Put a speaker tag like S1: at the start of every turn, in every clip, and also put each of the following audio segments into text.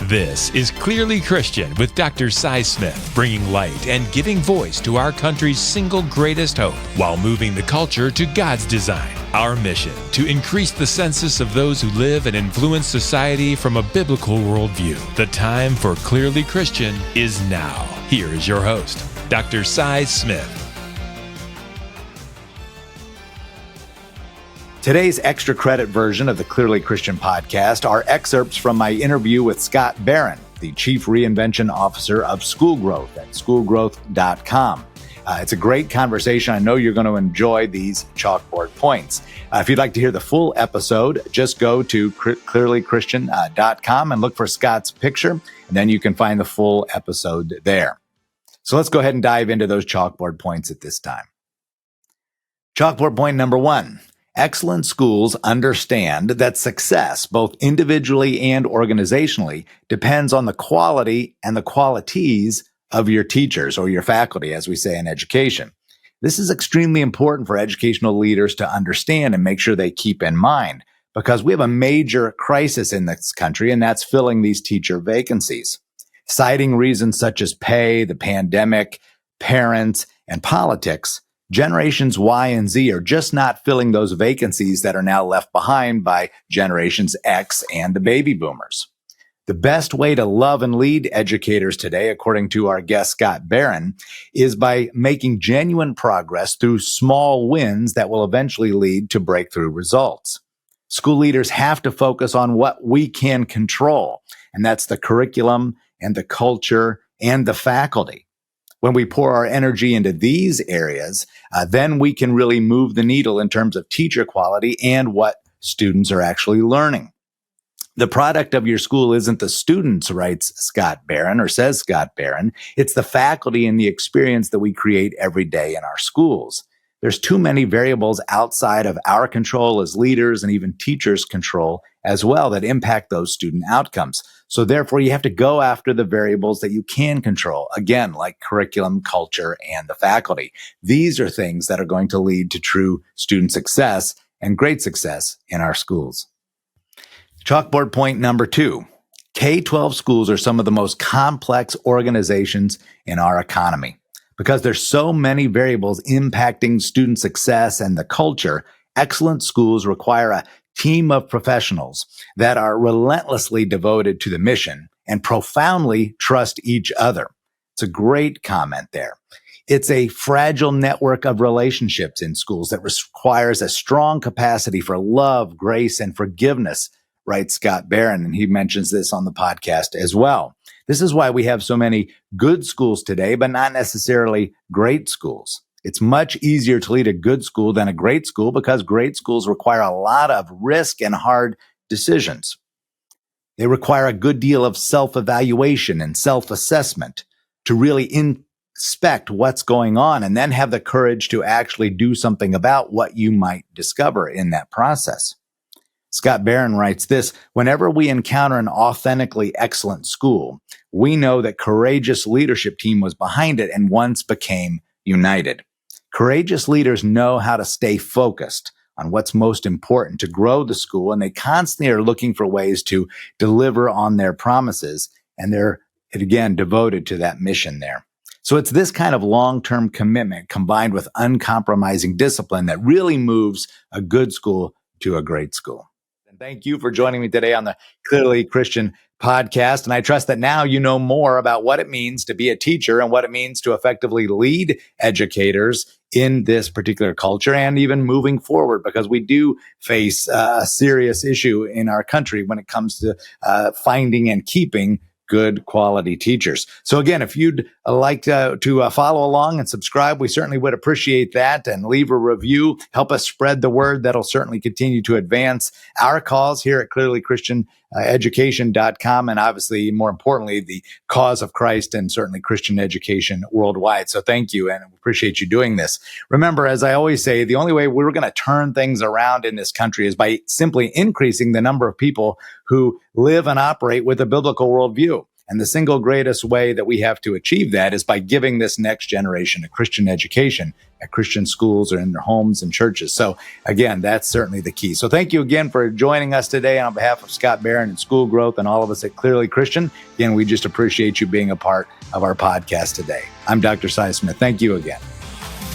S1: This is Clearly Christian with Dr. Cy Smith, bringing light and giving voice to our country's single greatest hope while moving the culture to God's design. Our mission, to increase the census of those who live and influence society from a biblical worldview. The time for Clearly Christian is now. Here is your host, Dr. Cy Smith.
S2: Today's extra credit version of the Clearly Christian podcast are excerpts from my interview with Scott Barron, the Chief Reinvention Officer of School Growth at School.Growth.LLC. It's a great conversation. I know you're going to enjoy these chalkboard points. If you'd like to hear the full episode, just go to clearlychristian.com and look for Scott's picture, and then you can find the full episode there. So let's go ahead and dive into those chalkboard points at this time. Chalkboard point number 1. Excellent schools understand that success, both individually and organizationally, depends on the quality and the qualities of your teachers or your faculty, as we say in education. This is extremely important for educational leaders to understand and make sure they keep in mind, because we have a major crisis in this country, and that's filling these teacher vacancies. Citing reasons such as pay, the pandemic, parents, and politics, Generations Y and Z are just not filling those vacancies that are now left behind by Generations X and the baby boomers. The best way to love and lead educators today, according to our guest Scott Barron, is by making genuine progress through small wins that will eventually lead to breakthrough results. School leaders have to focus on what we can control, and that's the curriculum and the culture and the faculty. When we pour our energy into these areas, then we can really move the needle in terms of teacher quality and what students are actually learning. The product of your school isn't the students, writes Scott Barron, or says Scott Barron. It's the faculty and the experience that we create every day in our schools. There's too many variables outside of our control as leaders and even teachers' control as well that impact those student outcomes. So therefore, you have to go after the variables that you can control, again, like curriculum, culture, and the faculty. These are things that are going to lead to true student success and great success in our schools. Chalkboard point number 2. K-12 schools are some of the most complex organizations in our economy. Because there's so many variables impacting student success and the culture, excellent schools require a team of professionals that are relentlessly devoted to the mission and profoundly trust each other. It's a great comment there. It's a fragile network of relationships in schools that requires a strong capacity for love, grace, and forgiveness, writes Scott Barron, and he mentions this on the podcast as well. This is why we have so many good schools today, but not necessarily great schools. It's much easier to lead a good school than a great school because great schools require a lot of risk and hard decisions. They require a good deal of self-evaluation and self-assessment to really inspect what's going on and then have the courage to actually do something about what you might discover in that process. Scott Barron writes this: whenever we encounter an authentically excellent school, we know that courageous leadership team was behind it and once became united. Courageous leaders know how to stay focused on what's most important to grow the school, and they constantly are looking for ways to deliver on their promises, and they're, again, devoted to that mission there. So it's this kind of long-term commitment combined with uncompromising discipline that really moves a good school to a great school. Thank you for joining me today on the Clearly Christian podcast. And I trust that now you know more about what it means to be a teacher and what it means to effectively lead educators in this particular culture and even moving forward, because we do face a serious issue in our country when it comes to finding and keeping good quality teachers. So again, if you'd like to follow along and subscribe, we certainly would appreciate that, and leave a review. Help us spread the word. That'll certainly continue to advance our cause here at Clearly Christian education.com, and obviously, more importantly, the cause of Christ and certainly Christian education worldwide. So thank you, and appreciate you doing this. Remember, as I always say, the only way we're going to turn things around in this country is by simply increasing the number of people who live and operate with a biblical worldview. And the single greatest way that we have to achieve that is by giving this next generation a Christian education at Christian schools or in their homes and churches. So again, that's certainly the key. So thank you again for joining us today. On behalf of Scott Barron and School Growth and all of us at Clearly Christian, again, we just appreciate you being a part of our podcast today. I'm Dr. Cy Smith. Thank you again.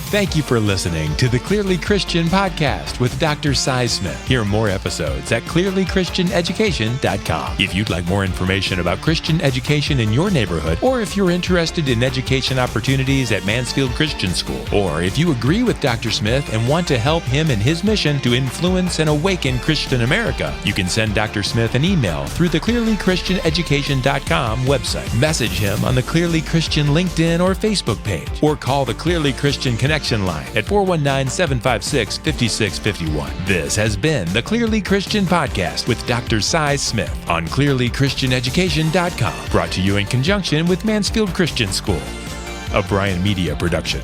S1: Thank you for listening to the Clearly Christian podcast with Dr. Cy Smith. Hear more episodes at clearlychristianeducation.com. If you'd like more information about Christian education in your neighborhood, or if you're interested in education opportunities at Mansfield Christian School, or if you agree with Dr. Smith and want to help him in his mission to influence and awaken Christian America, you can send Dr. Smith an email through the clearlychristianeducation.com website. Message him on the Clearly Christian LinkedIn or Facebook page, or call the Clearly Christian Connection line at 419-756-5651. This has been the Clearly Christian Podcast with Dr. Cy Smith on clearlychristianeducation.com, brought to you in conjunction with Mansfield Christian School, a Bryan Media production.